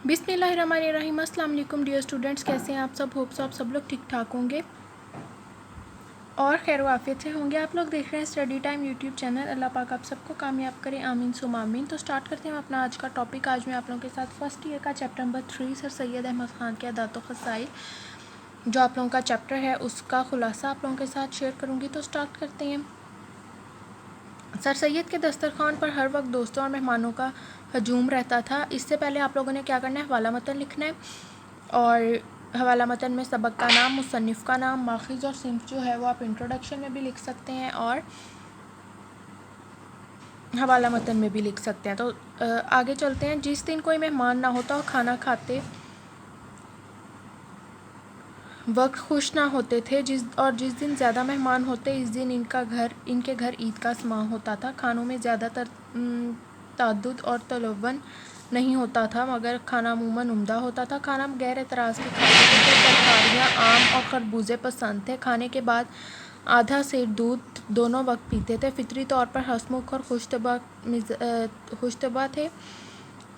बिस्मिल्लाहिर्रहमानिर्रहीम। अस्सलाम वालेकुम डियर स्टूडेंट्स, कैसे हैं आप सब? होप्स आप सब लोग ठीक ठाक होंगे और खैर वाफियत से होंगे। आप लोग देख रहे हैं स्टडी टाइम यूट्यूब चैनल। अल्लाह पाक आप सबको कामयाब करें, आमीन सुम आमीन। तो स्टार्ट करते हैं अपना आज का टॉपिक। आज मैं आप लोगों के साथ फर्स्ट ईयर का chapter number 3 sir Syed Ahmad Khan के अदात व ख़साइल जो आप लोगों का चैप्टर है उसका खुलासा आप लोगों के साथ शेयर करूँगी। तो स्टार्ट करते हैं। सर सैयद के दस्तरखान पर हर वक्त दोस्तों और मेहमानों का हजूम रहता था। इससे पहले आप लोगों ने क्या करना है, हवाला मतन लिखना है और हवाला मतन में सबक का नाम, मुसन्निफ़ का नाम, माखिज़ और सिंफ जो है वो आप इंट्रोडक्शन में भी लिख सकते हैं और हवाला मतन में भी लिख सकते हैं। तो आगे चलते हैं। जिस दिन कोई मेहमान ना होता और खाना खाते वक्त खुश ना होते थे, जिस दिन ज़्यादा मेहमान होते इस दिन इनके घर ईद का समा होता था। खानों में ज़्यादातर ताद्दुद और तलव्वन नहीं होता था मगर खाना अमूमन उम्दा होता था। खाना गैर एतराज़ के खाते थे। तरकारियाँ, आम और खरबूजे पसंद थे। खाने के बाद आधा सेर दूध दोनों वक्त पीते थे। फितरी तौर पर हंसमुख और खुशतबा थे।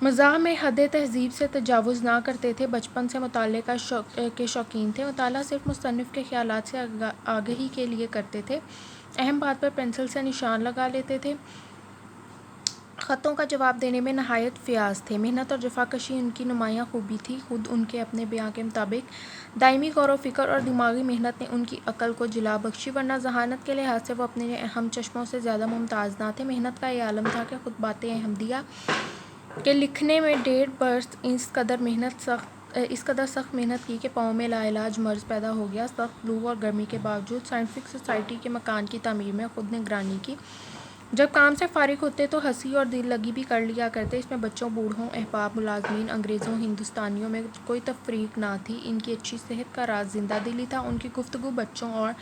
मज़ाह में हद तहज़ीब से तजावुज़ ना करते थे। बचपन से मुताले के शौकीन थे। मुताला सिर्फ मुसन्निफ़ के ख़यालात से आगही के लिए करते थे। अहम बात पर पेंसिल से निशान लगा लेते थे। ख़तों का जवाब देने में नहायत फ़याज़ थे। मेहनत और जफ़ाकशी उनकी नुमायाँ खूबी थी। खुद उनके अपने बयान के मुताबिक दायमी गौर व फ़िक्र और दिमागी मेहनत ने उनकी अक़ल को जिला बख्शी, वरना ज़हानत के लिहाज से वो अपने हम चश्मों से ज़्यादा मुमताज़ ना थे। मेहनत का ये आलम था कि खुतबाते अहमदिया के लिखने में 1.5 बरस इस कदर सख्त मेहनत की कि पाँव में लाइलाज मर्ज़ पैदा हो गया। सख्त लू और गर्मी के बावजूद साइंटिफिक सोसाइटी के मकान की तामीर में खुद निगरानी की। जब काम से फ़ारिग होते तो हंसी और दिल लगी भी कर लिया करते। इसमें बच्चों, बूढ़ों, अहबाब, मुलाज़मीन, अंग्रेज़ों, हिंदुस्तानियों में कोई तफ़रीक ना थी। इनकी अच्छी सेहत का राज ज़िंदा दिली था। उनकी गुफ्तगू बच्चों और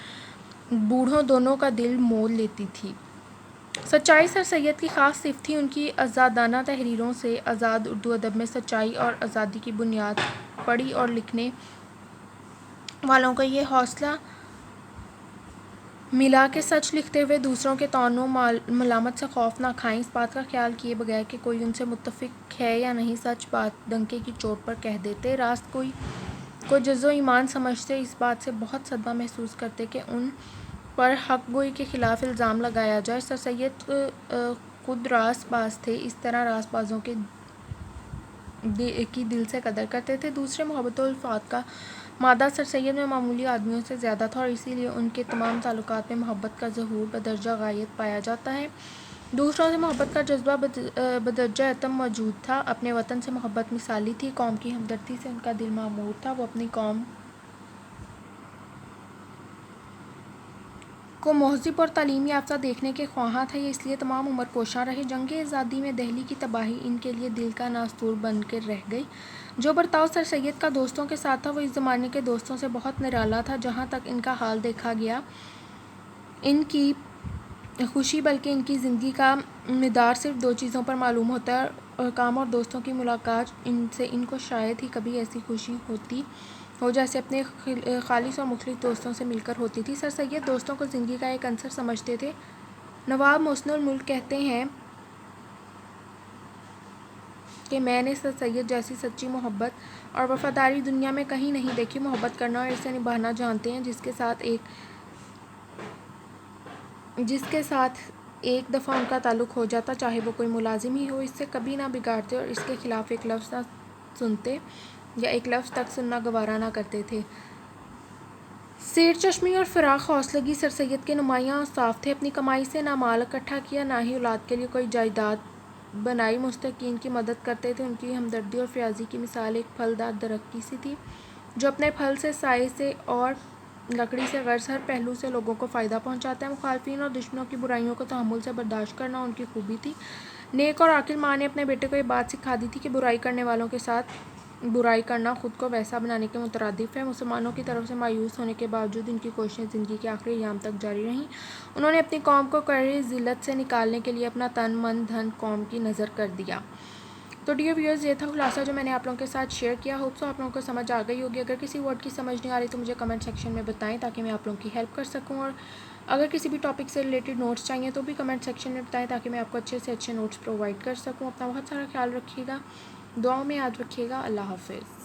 बूढ़ों दोनों का दिल मोल लेती थी। सच्चाई सर सैयद की ख़ास सिफ़त थी। उनकी आज़ादाना तहरीरों से आज़ाद उर्दू अदब में सच्चाई और आज़ादी की बुनियाद पढ़ी और लिखने वालों को ये हौसला मिला कि सच लिखते हुए दूसरों के तौनो मलामत से खौफ ना खाएं, इस बात का ख्याल किए बगैर कि कोई उनसे मुत्तफ़िक है या नहीं, सच बात डंके की चोट पर कह देते। रास्त को जज़्ो ईमान समझते, इस बात से बहुत सदमा महसूस करते कि उन पर हक़ गोई के ख़िलाफ़ इल्ज़ाम लगाया जाए। सर सैयद खुद रासबाज थे। इस तरह रासबाजों की दिल से कदर करते थे। दूसरे मोहब्बत और उल्फ़ात का मादा सर सैयद में मामूली आदमियों से ज़्यादा था और इसीलिए उनके तमाम ताल्लुकात में मोहब्बत का ज़हूर बदरजा गायत पाया जाता है। दूसरों से मोहब्बत का जज्बा बदरजा अतम मौजूद था। अपने वतन से मोहब्बत मिसाली थी। कौम की हमदर्दी से उनका दिल मामूर था। वो अपनी कौम को महज़िब और तालीम याफ्ता देखने के ख्वाहां थे। ये इसलिए तमाम उम्र कोशां रहे। जंग आज़ादी में दहली की तबाही इनके लिए दिल का नास्तूर बन कर रह गई। जो बर्ताव सर सैयद का दोस्तों के साथ था वो इस ज़माने के दोस्तों से बहुत निराला था। जहाँ तक इनका हाल देखा गया, इनकी खुशी बल्कि इनकी ज़िंदगी का मिदार सिर्फ 2 चीज़ों पर मालूम होता है, काम और दोस्तों की मुलाकात। इनसे इनको शायद ही कभी ऐसी खुशी होती हो जैसे अपने खालिस और मुखलिस दोस्तों से मिलकर होती थी। सर सैयद दोस्तों को ज़िंदगी का एक अंसर समझते थे। नवाब मोहसिनुल मुल्क कहते हैं कि मैंने सर सैयद जैसी सच्ची मोहब्बत और वफ़ादारी दुनिया में कहीं नहीं देखी। मोहब्बत करना और इसे निभाना जानते हैं। जिसके साथ एक दफ़ा उनका ताल्लुक़ हो जाता, चाहे वो कोई मुलाजिम ही हो, इससे कभी ना बिगाड़ते और इसके ख़िलाफ़ एक लफ्ज़ ना सुनते या एक लफ्ज़ तक सुनना गवारा ना करते थे। सेर चश्मी और फ़िराक़ हौसलगी सर सैयद के नुमायाँ साफ़ थे। अपनी कमाई से ना माल इकट्ठा किया, ना ही औलाद के लिए कोई जायदाद बनाई। मुस्तकीन की मदद करते थे। उनकी हमदर्दी और फ़याज़ी की मिसाल एक फलदार दरख्त की सी थी जो अपने फल से, साए से और लकड़ी से गर्ज़ हर पहलू से लोगों को फ़ायदा पहुँचाता है। मुखालफिन और दुश्मनों की बुराइयों को तहम्मुल से बर्दाश्त करना उनकी खूबी थी। नेक और आकिल माँ ने अपने बेटे को ये बात सिखा दी थी कि बुराई करने वालों के साथ बुराई करना खुद को वैसा बनाने के मुतरादिफ है। मुसलमानों की तरफ से मायूस होने के बावजूद इनकी कोशिशें ज़िंदगी के आखिरी अय्याम तक जारी रहीं। उन्होंने अपनी कौम को कड़ी ज़िल्लत से निकालने के लिए अपना तन, मन, धन कौम की नज़र कर दिया। तो डियर व्यूअर्स, ये था खुलासा जो मैंने आप लोगों के साथ शेयर किया। होप सो आप लोगों को समझ आ गई होगी। अगर किसी वर्ड की समझ नहीं आ रही तो मुझे कमेंट सेक्शन में बताएं ताकि मैं आप लोगों की हेल्प कर सकूं। और अगर किसी भी टॉपिक से रिलेटेड नोट्स चाहिए तो भी कमेंट सेक्शन में बताएं ताकि मैं आपको अच्छे से अच्छे नोट्स प्रोवाइड कर सकूं। अपना बहुत सारा ख्याल रखिएगा। دعاؤں میں یاد رکھیے گا۔ اللہ حافظ۔